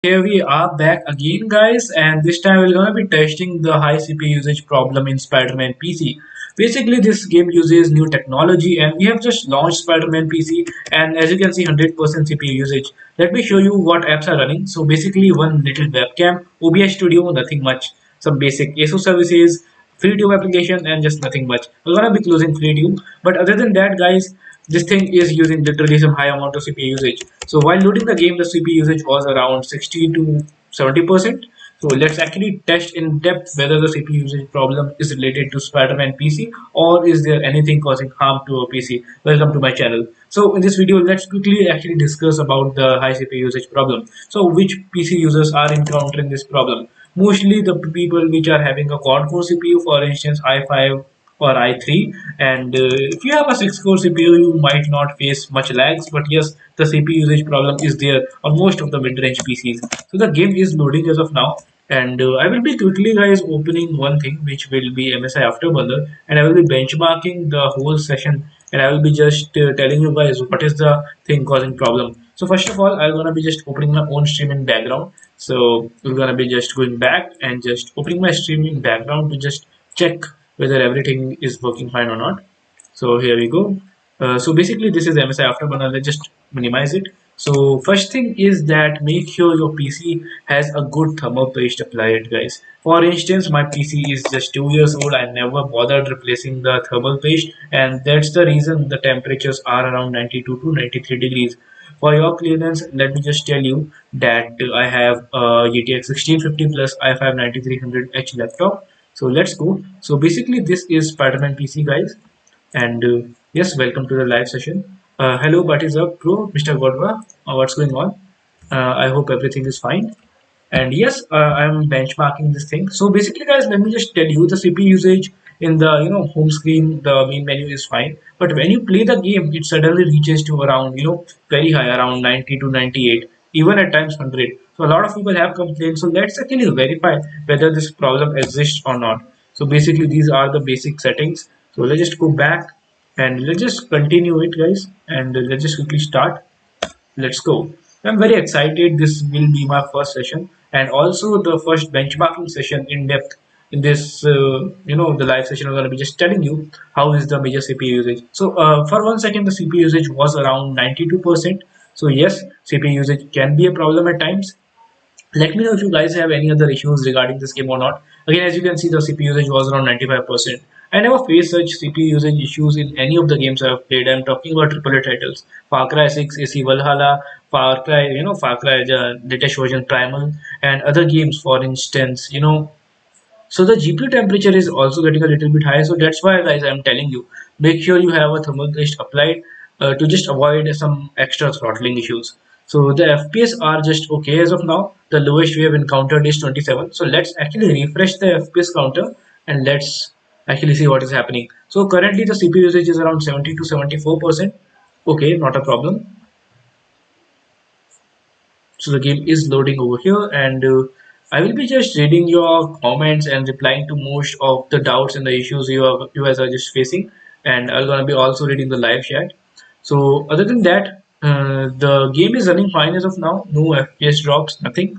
Here we are back again, guys, and this time we're gonna be testing the high CPU usage problem in SpiderMan PC. Basically, this game uses new technology, and we have just launched SpiderMan PC, and as you can see, 100% CPU usage. Let me show you what apps are running. So basically, one little webcam, OBS Studio, nothing much, some basic ASO services, FreeTube application, and just nothing much. We're gonna be closing FreeTube, but other than that, guys, this thing is using literally some high amount of CPU usage. So while loading the game, the CPU usage was around 60 to 70%. So let's actually test in depth whether the CPU usage problem is related to Spider-Man PC or is there anything causing harm to our PC. Welcome to my channel. So in this video, let's quickly actually discuss about the high CPU usage problem. So which PC users are encountering this problem? Mostly the people which are having a quad-core CPU, for instance, i5 or i3, and if you have a 6 core CPU you might not face much lags, but yes, the CPU usage problem is there on most of the mid-range PCs. So the game is loading as of now, and I will be quickly, guys, opening one thing which will be MSI Afterburner, and I will be benchmarking the whole session, and I will be just telling you guys what is the thing causing problem. So first of all, I'm gonna be just opening my own stream in background. So we're gonna be just going back and just opening my stream in background to just check whether everything is working fine or not. So here we go. So basically this is MSI Afterburner. Let's just minimize it. So first thing is that make sure your PC has a good thermal paste applied, guys. For instance, my PC is just 2 years old. I never bothered replacing the thermal paste, and that's the reason the temperatures are around 92 to 93 degrees. For your clearance, let me just tell you that I have a GTX 1650 plus i5 9300H laptop. So let's go. So basically this is Spider-Man PC, guys, and yes, welcome to the live session. Hello, what is up, bro? Mr. Godwa, what's going on? I hope everything is fine. And yes, I'm benchmarking this thing. So basically, guys, let me just tell you the CPU usage in the home screen, the main menu is fine. But when you play the game, it suddenly reaches to around very high, around 90 to 98, even at times 100. So a lot of people have complained. So let's actually verify whether this problem exists or not. So basically, these are the basic settings. So let's just go back and let's just continue it, guys, and let's just quickly start. Let's go. I'm very excited. This will be my first session and also the first benchmarking session in depth. In this, the live session, I'm going to be just telling you how is the major CPU usage. So for 1 second, the CPU usage was around 92%. So yes, CPU usage can be a problem at times. Let me know if you guys have any other issues regarding this game or not. Again, as you can see, the CPU usage was around 95%. I never faced such CPU usage issues in any of the games I've played. I'm talking about AAA titles. Far Cry 6, AC Valhalla, Far Cry, Far Cry latest version Primal, and other games, for instance, so the GPU temperature is also getting a little bit high. So that's why, guys, I'm telling you, make sure you have a thermal paste applied to just avoid some extra throttling issues. So the FPS are just okay as of now. The lowest we have encountered is 27. So let's actually refresh the FPS counter and let's actually see what is happening. So currently the CPU usage is around 70 to 74%. Okay, not a problem. So the game is loading over here, and I will be just reading your comments and replying to most of the doubts and the issues you guys are just facing, and I'm gonna be also reading the live chat. So other than that, the game is running fine as of now. No FPS drops, nothing.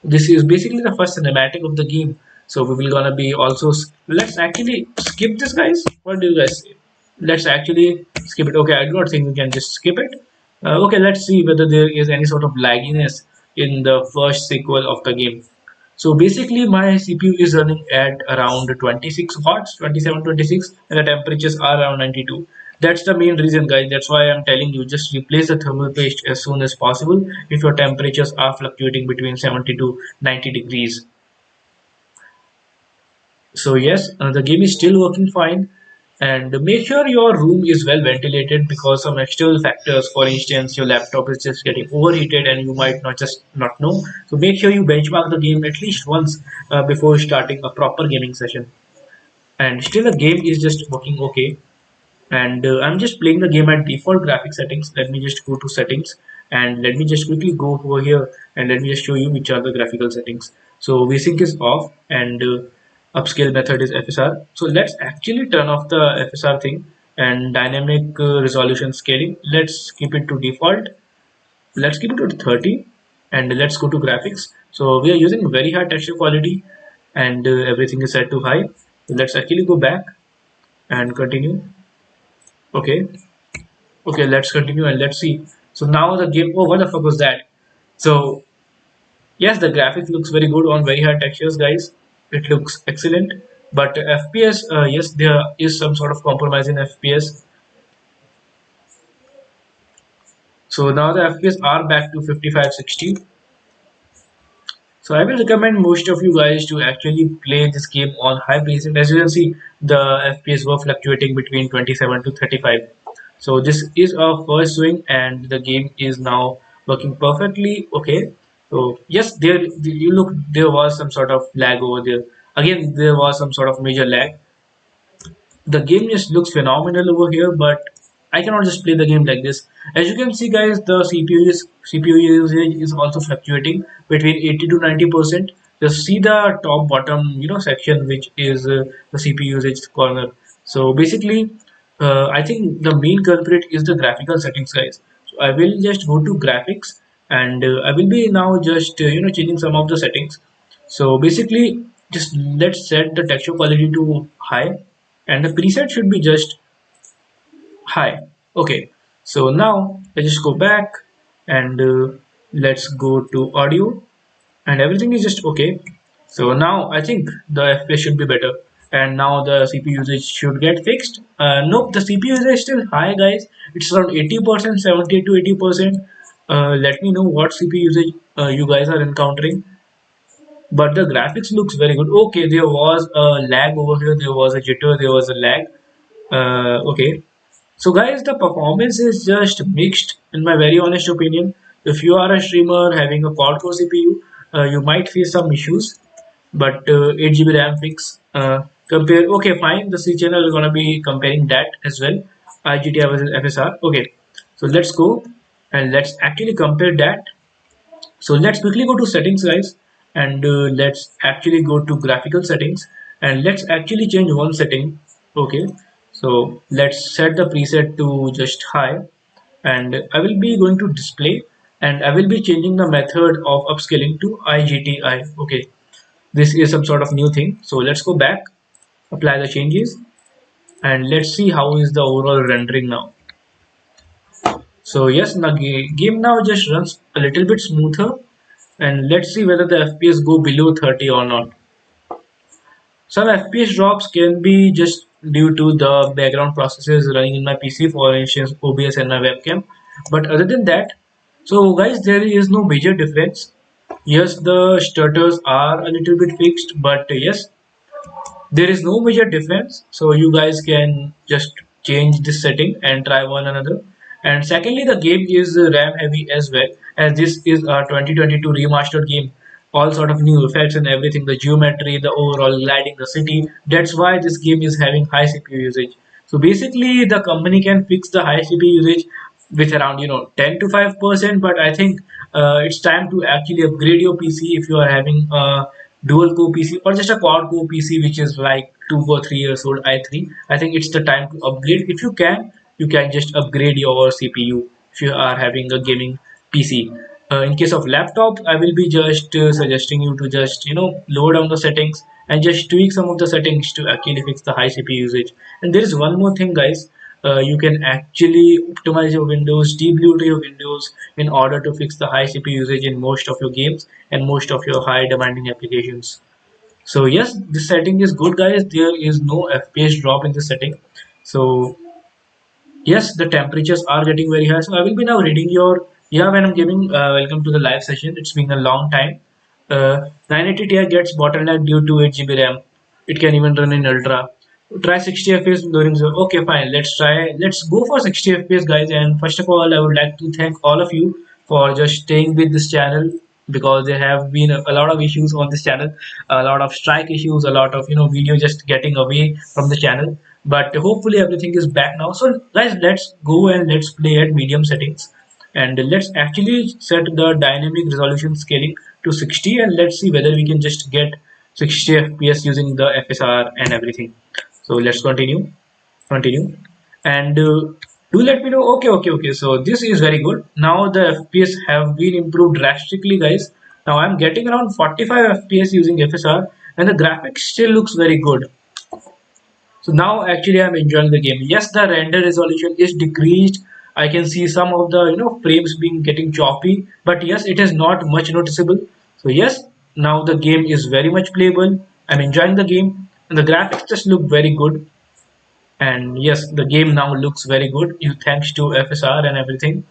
This is basically the first cinematic of the game. So we will gonna be also let's actually skip this, guys. What do you guys say? Let's actually skip it. Okay, I do not think we can just skip it. Okay, let's see whether there is any sort of lagginess in the first sequel of the game. So basically my CPU is running at around 26 watts, 27, 26, and the temperatures are around 92. That's the main reason, guys. That's why I'm telling you, just replace the thermal paste as soon as possible if your temperatures are fluctuating between 70 to 90 degrees. So yes, the game is still working fine, and make sure your room is well ventilated because some external factors, for instance, your laptop is just getting overheated and you might not know. So make sure you benchmark the game at least once before starting a proper gaming session. And still the game is just working okay, and I'm just playing the game at default graphic settings. Let me just go to settings and let me just quickly go over here and let me just show you which are the graphical settings. So VSync is off and upscale method is FSR. So let's actually turn off the FSR thing and dynamic resolution scaling. Let's keep it to default. Let's keep it to 30 and let's go to graphics. So we are using very high texture quality, and everything is set to high. So let's actually go back and continue. Okay, okay, let's continue and let's see. So now the game, oh, what the fuck was that? So yes, the graphics looks very good on very high textures, guys. It looks excellent. But FPS, yes, there is some sort of compromise in FPS. So now the FPS are back to 55-60. So I will recommend most of you guys to actually play this game on high preset. As you can see, the FPS were fluctuating between 27 to 35. So this is our first swing, and the game is now working perfectly. Okay. So yes, there was some sort of lag over there. Again, there was some sort of major lag. The game just looks phenomenal over here, but I cannot just play the game like this. As you can see, guys, the CPU usage is also fluctuating between 80 to 90%. Just see the top bottom section, which is the CPU usage corner. So basically, I think the main culprit is the graphical settings, guys. So I will just go to graphics, and I will be now just changing some of the settings. So basically, just let's set the texture quality to high, and the preset should be just high. Okay, so now let's just go back, and let's go to audio, and everything is just okay. So now I think the FPS should be better, and now the CPU usage should get fixed. Nope, the CPU usage is still high, guys. It's around 80%, 70 to 80%. Let me know what CPU usage you guys are encountering. But the graphics looks very good. Okay, there was a lag over here, there was a jitter, there was a lag. Okay, so guys, the performance is just mixed in my very honest opinion. If you are a streamer having a quad core CPU, you might face some issues, but 8 GB RAM fix, compare, okay, fine, the C channel is gonna be comparing that as well, IGTI versus FSR. Okay, so let's go and let's actually compare that. So let's quickly go to settings, guys, and let's actually go to graphical settings, and let's actually change one setting. Okay, so let's set the preset to just high, and I will be going to display, and I will be changing the method of upscaling to IGTI. Okay, this is some sort of new thing. So let's go back, apply the changes, and let's see how is the overall rendering now. So yes, the game now just runs a little bit smoother, and let's see whether the FPS go below 30 or not. Some FPS drops can be just due to the background processes running in my PC, for instance OBS and my webcam. But other than that, so guys, there is no major difference. Yes, the stutters are a little bit fixed, but yes, there is no major difference, so you guys can just change this setting and try one another. And secondly, the game is RAM heavy as well, as this is a 2022 remastered game. All sort of new effects and everything, the geometry, the overall gliding, the city, that's why this game is having high CPU usage. So basically the company can fix the high CPU usage with around 10 to 5%, but I think it's time to actually upgrade your PC if you are having a dual core PC or just a quad core PC which is like 2 or 3 years old i3. I think it's the time to upgrade. If you can just upgrade your CPU if you are having a gaming PC. In case of laptop, I will be just suggesting you to just lower down the settings and just tweak some of the settings to actually fix the high CPU usage. And there is one more thing, guys. You can actually optimize your Windows, de-blue your Windows in order to fix the high CPU usage in most of your games and most of your high demanding applications. So yes, this setting is good, guys. There is no FPS drop in this setting. So yes, the temperatures are getting very high. So I will be now reading your, yeah, when I'm giving welcome to the live session. It's been a long time. 980 Ti gets bottleneck due to 8 GB RAM. It can even run in ultra. Try 60 FPS during the, okay, fine. Let's try. Let's go for 60 FPS, guys. And first of all, I would like to thank all of you for just staying with this channel, because there have been a lot of issues on this channel, a lot of strike issues, a lot of video just getting away from the channel. But hopefully everything is back now. So guys, let's go and let's play at medium settings, and let's actually set the dynamic resolution scaling to 60, and let's see whether we can just get 60 FPS using the FSR and everything. So let's continue, and Do let me know. Okay, okay, okay. So this is very good. Now the FPS have been improved drastically, guys. Now I'm getting around 45 FPS using FSR, and the graphics still looks very good. So now actually I'm enjoying the game. Yes, the render resolution is decreased. I can see some of the frames being getting choppy, but yes, it is not much noticeable. So yes, now the game is very much playable. I'm enjoying the game, and the graphics just look very good. And yes, the game now looks very good, you thanks to FSR and everything.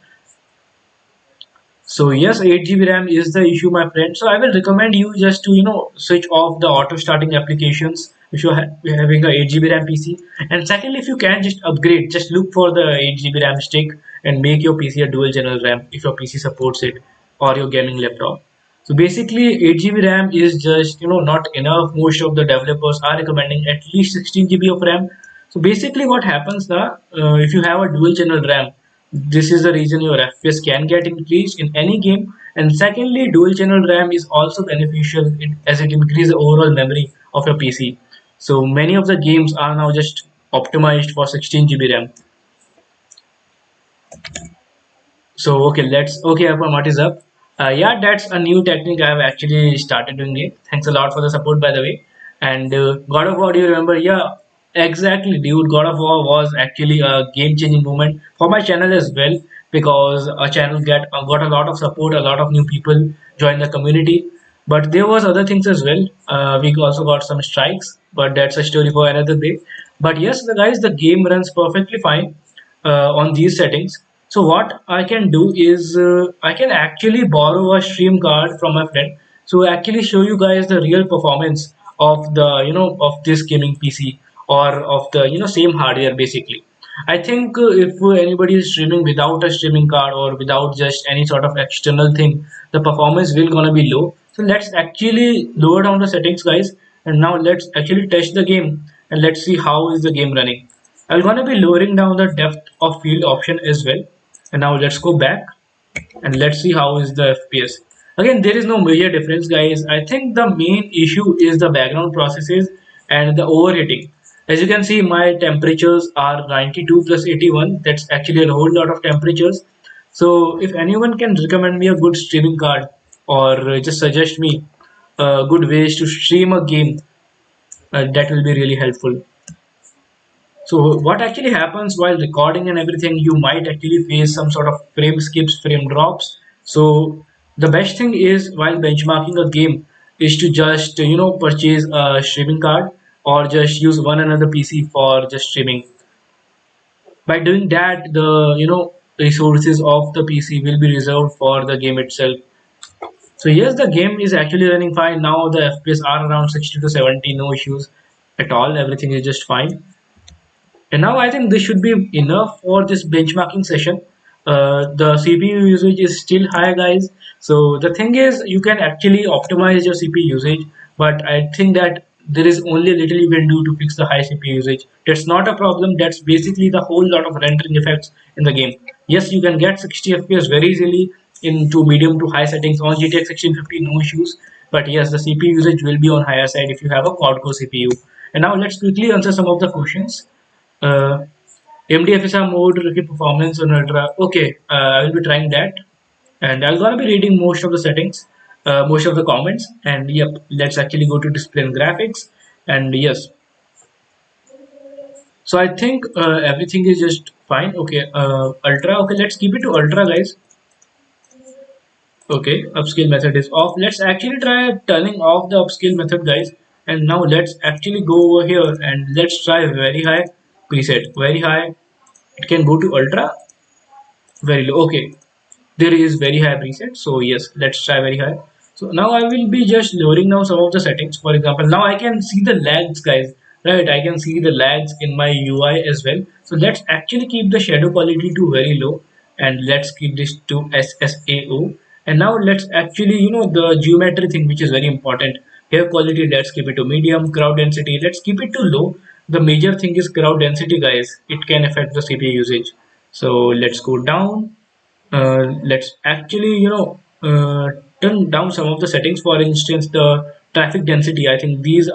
So yes, 8 GB RAM is the issue, my friend. So I will recommend you just to switch off the auto starting applications if you're having a 8 GB RAM PC. And secondly, if you can just upgrade, just look for the 8 GB RAM stick and make your PC a dual channel RAM if your PC supports it, or your gaming laptop. So basically, 8 GB RAM is just not enough. Most of the developers are recommending at least 16 GB of RAM. So basically, what happens now, if you have a dual channel RAM, this is the reason your FPS can get increased in any game. And secondly, dual channel RAM is also beneficial as it increases the overall memory of your PC. So many of the games are now just optimized for 16 GB RAM. So okay, Arpan, what is up? Yeah, that's a new technique. I've actually started doing it. Thanks a lot for the support, by the way. And God of War, do you remember? Yeah, exactly, dude. God of War was actually a game-changing moment for my channel as well, because our channel got a lot of support, a lot of new people joined the community. But there was other things as well. We also got some strikes, but that's a story for another day. But yes, the game runs perfectly fine on these settings. So what I can do is I can actually borrow a stream card from my friend. So actually show you guys the real performance of the of this gaming PC, or of the same hardware basically. I think if anybody is streaming without a streaming card or without just any sort of external thing, the performance will gonna be low. So let's actually lower down the settings, guys, and now let's actually test the game and let's see how is the game running. I'm gonna be lowering down the depth of field option as well. And now let's go back and let's see how is the FPS. Again, there is no major difference, guys. I think the main issue is the background processes and the overheating. As you can see, my temperatures are 92 plus 81. That's actually a whole lot of temperatures. So if anyone can recommend me a good streaming card, or just suggest me good ways to stream a game, that will be really helpful. So what actually happens while recording and everything, you might actually face some sort of frame skips, frame drops. So the best thing is while benchmarking a game is to just purchase a streaming card, or just use one another PC for just streaming. By doing that, the resources of the PC will be reserved for the game itself. So yes, the game is actually running fine now. The FPS are around 60 to 70, no issues at all. Everything is just fine. And now I think this should be enough for this benchmarking session. The CPU usage is still high, guys. So the thing is, you can actually optimize your CPU usage, but I think that there is only little you can do to fix the high CPU usage. That's not a problem. That's basically the whole lot of rendering effects in the game. Yes, you can get 60 FPS very easily into medium to high settings on GTX 1650, no issues. But yes, the CPU usage will be on higher side if you have a quad-core CPU. And now let's quickly answer some of the questions. Uh, MDFSR mode, repeat performance on Ultra. Okay, I will be trying that, and I'm gonna be reading most of the settings, most of the comments, and yep, let's actually go to display and graphics, and yes. So I think everything is just fine. Okay, Ultra. Okay, let's keep it to Ultra, guys. Okay, upscale method is off. Let's actually try turning off the upscale method, guys. And now let's actually go over here and let's try very high preset. Very high. It can go to ultra, very low. Okay, there is very high preset. So yes, let's try very high. So now I will be just lowering down some of the settings. For example, now I can see the lags, guys. Right, I can see the lags in my UI as well. So let's actually keep the shadow quality to very low, and let's keep this to SSAO. And now let's actually, the geometry thing, which is very important. Hair quality, let's keep it to medium. Crowd density, let's keep it to low. The major thing is crowd density, guys. It can affect the CPU usage. So let's go down. Let's actually turn down some of the settings. For instance, the traffic density. I think these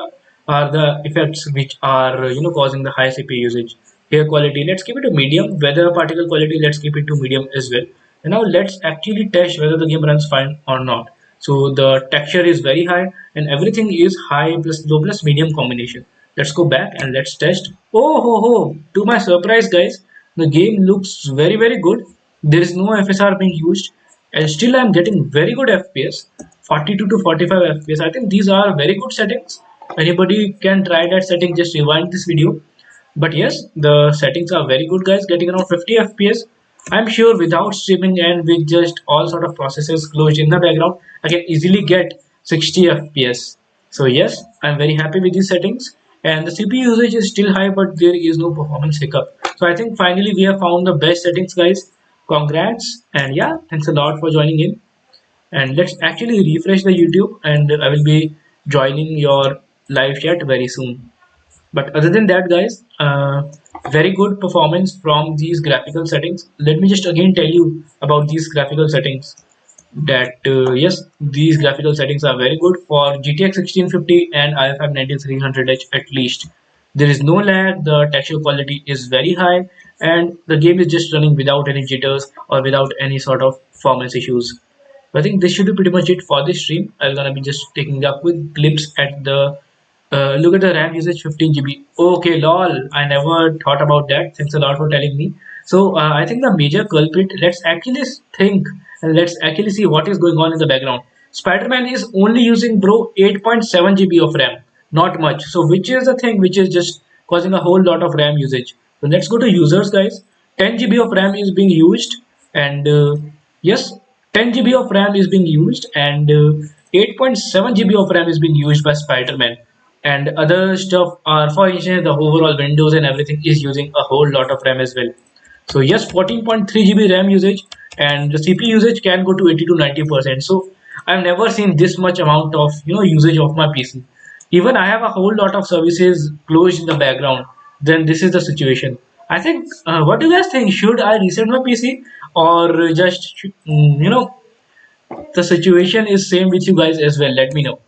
are the effects which are causing the high CPU usage. Hair quality, let's keep it to medium. Weather particle quality, let's keep it to medium as well. And now let's actually test whether the game runs fine or not. So the texture is very high and everything is high plus low plus medium combination. Let's go back and let's test. Oh ho ho! To my surprise, guys, the game looks very good. There is no FSR being used, and still I'm getting very good FPS, 42 to 45 FPS. I think these are very good settings. Anybody can try that setting. Just rewind this video, but yes, the settings are very good, guys, getting around 50 fps. I'm sure without streaming and with just all sort of processes closed in the background, I can easily get 60 fps. So yes, I'm very happy with these settings, and the CPU usage is still high, but there is no performance hiccup. So I think finally we have found the best settings, guys. Congrats, and yeah, thanks a lot for joining in. And let's actually refresh the YouTube, and I will be joining your live chat very soon. But other than that, guys, very good performance from these graphical settings. Let me just again tell you about these graphical settings, that yes, these graphical settings are very good for GTX 1650 and i5 9300H at least. There is no lag, the texture quality is very high, and the game is just running without any jitters or without any sort of performance issues. I think this should be pretty much it for this stream. I'm gonna be just taking a quick glimpse at the look at the RAM usage, 15 GB. Okay, lol. I never thought about that. Thanks a lot for telling me. So I think the major culprit. Let's actually think and let's actually see what is going on in the background. Spider-Man is only using, bro, 8.7 GB of RAM. Not much. So which is the thing which is just causing a whole lot of RAM usage. So let's go to users, guys. 10 GB of RAM is being used, and yes, 10 GB of RAM is being used, and 8.7 GB of RAM is being used by Spider-Man, and other stuff are, for instance, the overall Windows and everything is using a whole lot of RAM as well. So yes, 14.3 GB RAM usage, and the CPU usage can go to 80 to 90%. So I've never seen this much amount of usage of my PC. Even I have a whole lot of services closed in the background. Then this is the situation. I think. What do you guys think? Should I reset my PC, or just the situation is same with you guys as well? Let me know.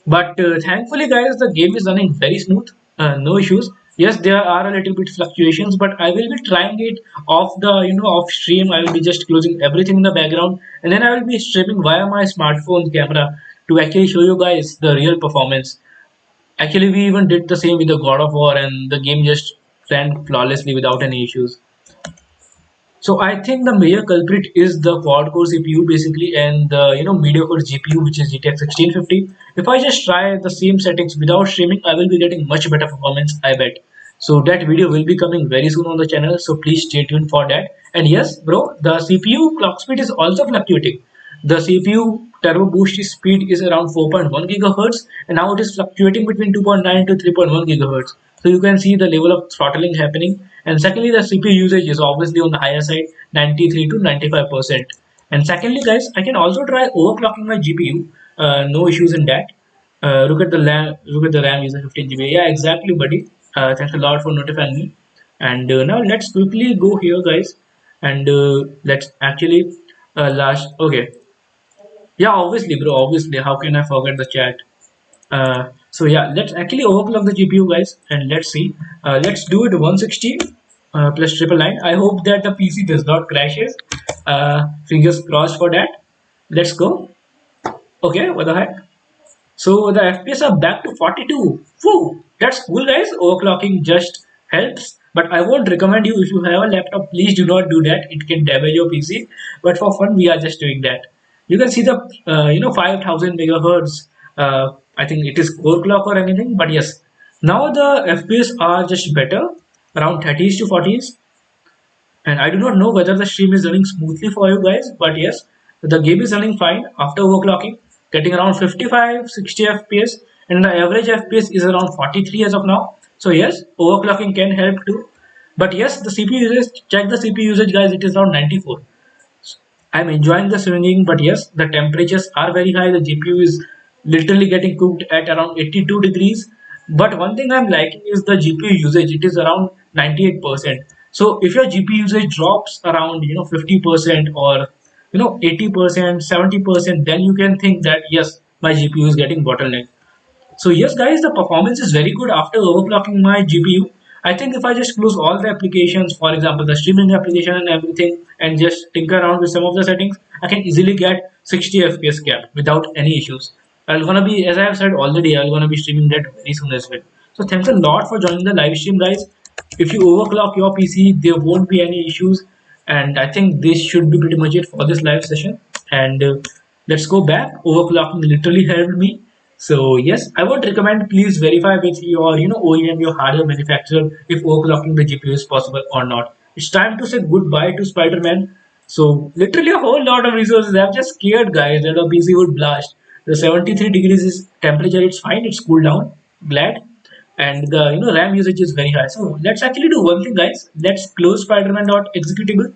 But thankfully, guys, the game is running very smooth, no issues. Yes, there are a little bit fluctuations, but I will be trying it off the off stream. I will be just closing everything in the background, and then I will be streaming via my smartphone camera to actually show you guys the real performance. Actually, we even did the same with the God of War, and the game just ran flawlessly without any issues. So I think the major culprit is the quad core CPU basically, and the media core GPU, which is GTX 1650. If I just try the same settings without streaming, I will be getting much better performance, I bet. So that video will be coming very soon on the channel, so please stay tuned for that. And yes, bro, the CPU clock speed is also fluctuating. The CPU turbo boost speed is around 4.1 gigahertz, and now it is fluctuating between 2.9 to 3.1 gigahertz. So you can see the level of throttling happening. And secondly, the CPU usage is obviously on the higher side, 93 to 95%. And secondly, guys, I can also try overclocking my GPU. No issues in that. Look at the RAM user, 15 GB. Yeah, exactly, buddy. Thanks a lot for notifying me. And now let's quickly go here, guys, and let's actually last. Okay, yeah, obviously, bro. Obviously, how can I forget the chat? So yeah, let's actually overclock the GPU, guys, and let's see. Let's do it 160 plus triple nine. I hope that the PC does not crashes. Fingers crossed for that. Let's go. Okay, what the heck? So the FPS are back to 42. Woo! That's cool, guys. Overclocking just helps, but I won't recommend you. If you have a laptop, please do not do that. It can damage your PC. But for fun, we are just doing that. You can see the 5000 megahertz. I think it is core clock or anything. But yes, now the FPS are just better, around 30s to 40s. And I do not know whether the stream is running smoothly for you guys, but yes, the game is running fine after overclocking, getting around 55-60 FPS, and the average FPS is around 43 as of now. So yes, overclocking can help too. But yes, the CPU usage, check the CPU usage, guys, it is around 94. I'm enjoying the swinging, but yes, the temperatures are very high. The GPU is literally getting cooked at around 82 degrees. But one thing I'm liking is the GPU usage. It is around 98%. So if your GPU usage drops around 50% or 80%, 70%, then you can think that yes, my GPU is getting bottleneck. So yes, guys, the performance is very good after overclocking my GPU. I think if I just close all the applications, for example, the streaming application and everything, and just tinker around with some of the settings, I can easily get 60 FPS cap without any issues. I'm gonna be, as I have said already, I'm gonna be streaming that very soon as well. So thanks a lot for joining the live stream, guys. If you overclock your PC, there won't be any issues. And I think this should be pretty much it for this live session. And let's go back. Overclocking literally helped me. So yes, I would recommend please verify with your OEM, your hardware manufacturer, if overclocking the GPU is possible or not. It's time to say goodbye to Spider-Man. So literally a whole lot of resources. I'm just scared, guys, that our PC would blast. The 73 degrees is temperature. It's fine. It's cooled down. Glad. And the RAM usage is very high. So let's actually do one thing, guys. Let's close Spider-Man dot executable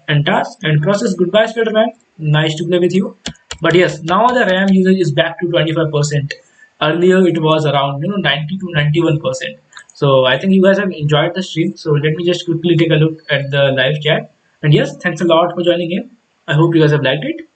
and task and process. Goodbye, Spider-Man. Nice to play with you. But yes, now the RAM usage is back to 25%. Earlier it was around 90 to 91%. So I think you guys have enjoyed the stream. So let me just quickly take a look at the live chat. And yes, thanks a lot for joining in. I hope you guys have liked it.